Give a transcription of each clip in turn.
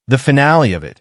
The finale of it,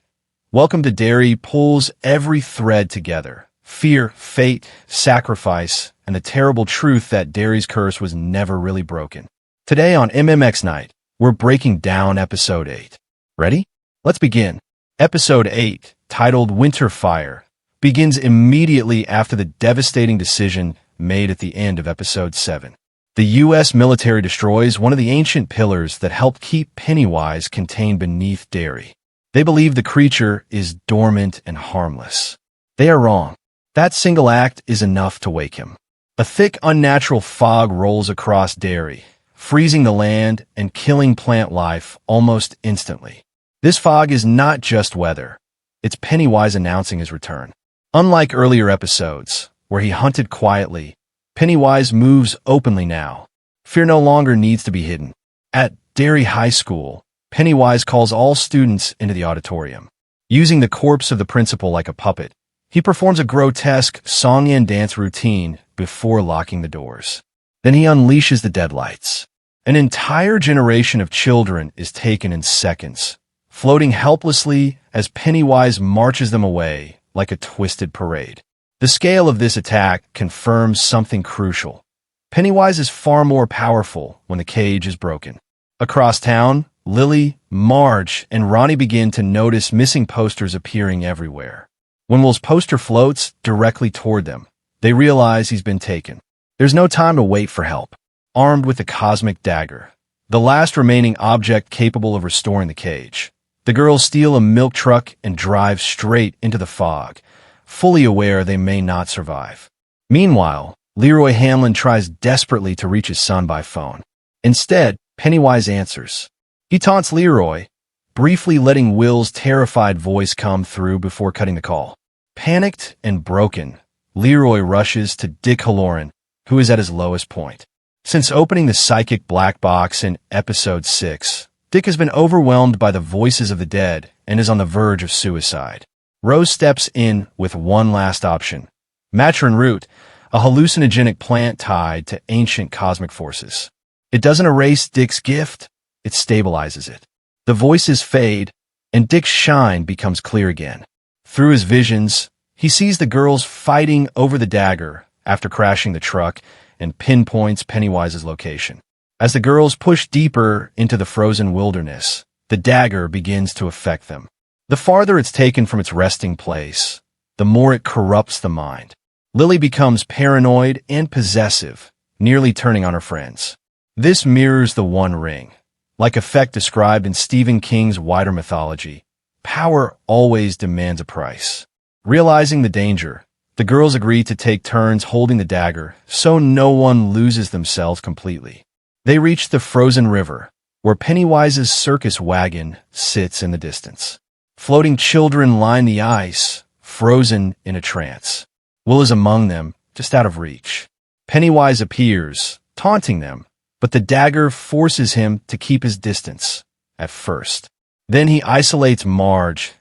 Welcome to Derry, pulls every thread together. Fear, fate, sacrifice, and the terrible truth that Derry's curse was never really broken. Today on MMX Night, we're breaking down Episode 8. Ready? Let's begin. Episode 8, titled Winter Fire, begins immediately after the devastating decision made at the end of Episode 7. The U.S. military destroys one of the ancient pillars that helped keep Pennywise contained beneath Derry. They believe the creature is dormant and harmless. They are wrong. That single act is enough to wake him. A thick, unnatural fog rolls across Derry, freezing the land and killing plant life almost instantly. This fog is not just weather. It's Pennywise announcing his return. Unlike earlier episodes, where he hunted quietly, Pennywise moves openly now. Fear no longer needs to be hidden. At Derry High School, Pennywise calls all students into the auditorium. Using the corpse of the principal like a puppet, he performs a grotesque song and dance routine before locking the doors. Then he unleashes the deadlights. An entire generation of children is taken in seconds, floating helplessly as Pennywise marches them away like a twisted parade. The scale of this attack confirms something crucial. Pennywise is far more powerful when the cage is broken. Across town, Lily, Marge, and Ronnie begin to notice missing posters appearing everywhere. When Will's poster floats directly toward them, they realize he's been taken. There's no time to wait for help. Armed with the cosmic dagger, the last remaining object capable of restoring the cage, the girls steal a milk truck and drive straight into the fog, fully aware they may not survive. Meanwhile, Leroy Hanlon tries desperately to reach his son by phone. Instead, Pennywise answers. He taunts Leroy, briefly letting Will's terrified voice come through before cutting the call. Panicked and broken, Leroy rushes to Dick Halloran, who is at his lowest point. Since opening the psychic black box in Episode 6, Dick has been overwhelmed by the voices of the dead and is on the verge of suicide. Rose steps in with one last option. Matron Root, a hallucinogenic plant tied to ancient cosmic forces. It doesn't erase Dick's gift, it stabilizes it. The voices fade, and Dick's shine becomes clear again. Through his visions, he sees the girls fighting over the dagger after crashing the truck and pinpoints Pennywise's location. As the girls push deeper into the frozen wilderness, the dagger begins to affect them. The farther it's taken from its resting place, the more it corrupts the mind. Lily becomes paranoid and possessive, nearly turning on her friends. This mirrors the One Ring. Like effect described in Stephen King's wider mythology, power always demands a price. Realizing the danger, the girls agree to take turns holding the dagger so no one loses themselves completely. They reach the frozen river, where Pennywise's circus wagon sits in the distance. Floating children line the ice, frozen in a trance. Will is among them, just out of reach. Pennywise appears, taunting them, but the dagger forces him to keep his distance, at first. Then he isolates Marge.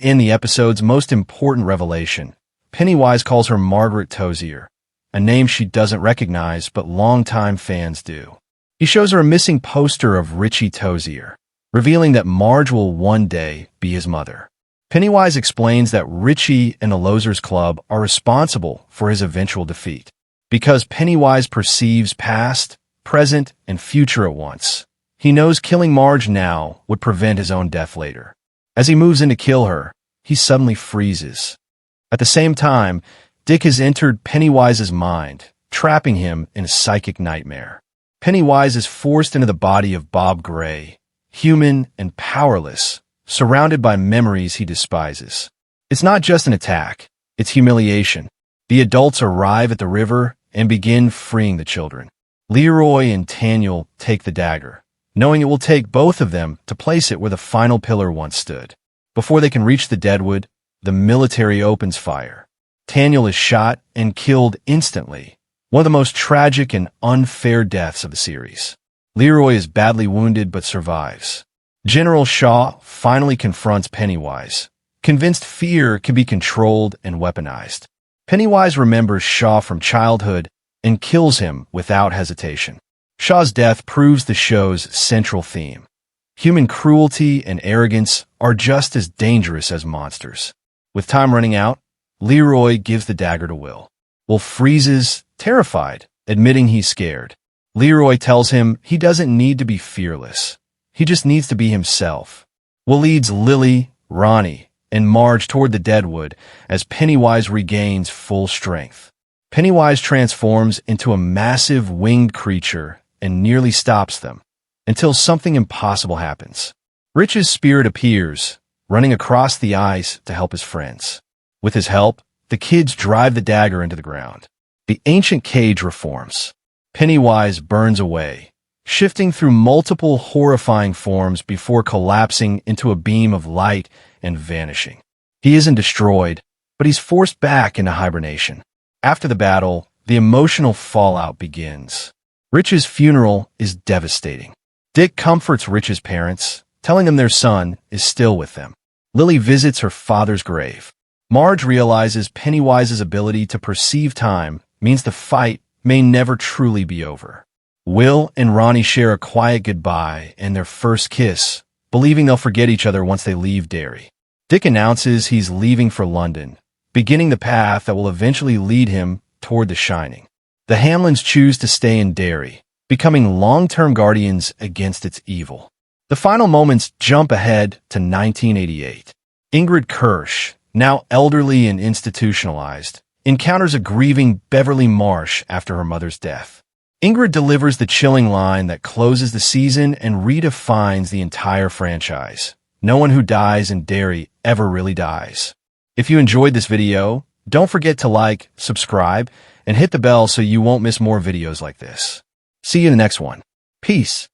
In the episode's most important revelation, Pennywise calls her Margaret Tozier, a name she doesn't recognize but longtime fans do. He shows her a missing poster of Richie Tozier, revealing that Marge will one day be his mother. Pennywise explains that Richie and the Losers Club are responsible for his eventual defeat. Because Pennywise perceives past, present, and future at once, he knows killing Marge now would prevent his own death later. As he moves in to kill her, he suddenly freezes. At the same time, Dick has entered Pennywise's mind, trapping him in a psychic nightmare. Pennywise is forced into the body of Bob Gray, human and powerless, surrounded by memories he despises. It's not just an attack, it's humiliation. The adults arrive at the river and begin freeing the children. Leroy and Taniel take the dagger, knowing it will take both of them to place it where the final pillar once stood. Before they can reach the deadwood, the military opens fire. Taniel is shot and killed instantly, one of the most tragic and unfair deaths of the series. Leroy is badly wounded but survives. General Shaw finally confronts Pennywise, convinced fear can be controlled and weaponized. Pennywise remembers Shaw from childhood and kills him without hesitation. Shaw's death proves the show's central theme. Human cruelty and arrogance are just as dangerous as monsters. With time running out, Leroy gives the dagger to Will. Will freezes, terrified, admitting he's scared. Leroy tells him he doesn't need to be fearless. He just needs to be himself. Will leads Lily, Ronnie, and Marge toward the Deadwood as Pennywise regains full strength. Pennywise transforms into a massive winged creature and nearly stops them, until something impossible happens. Rich's spirit appears, running across the ice to help his friends. With his help, the kids drive the dagger into the ground. The ancient cage reforms. Pennywise burns away, shifting through multiple horrifying forms before collapsing into a beam of light and vanishing. He isn't destroyed, but he's forced back into hibernation. After the battle, the emotional fallout begins. Rich's funeral is devastating. Dick comforts Rich's parents, telling them their son is still with them. Lily visits her father's grave. Marge realizes Pennywise's ability to perceive time means the fight may never truly be over. Will and Ronnie share a quiet goodbye and their first kiss, believing they'll forget each other once they leave Derry. Dick announces he's leaving for London, beginning the path that will eventually lead him toward The Shining. The Hamlins choose to stay in Derry, becoming long-term guardians against its evil. The final moments jump ahead to 1988. Ingrid Kirsch, now elderly and institutionalized, encounters a grieving Beverly Marsh after her mother's death. Ingrid delivers the chilling line that closes the season and redefines the entire franchise. No one who dies in Derry ever really dies. If you enjoyed this video, don't forget to like, subscribe, and hit the bell so you won't miss more videos like this. See you in the next one. Peace.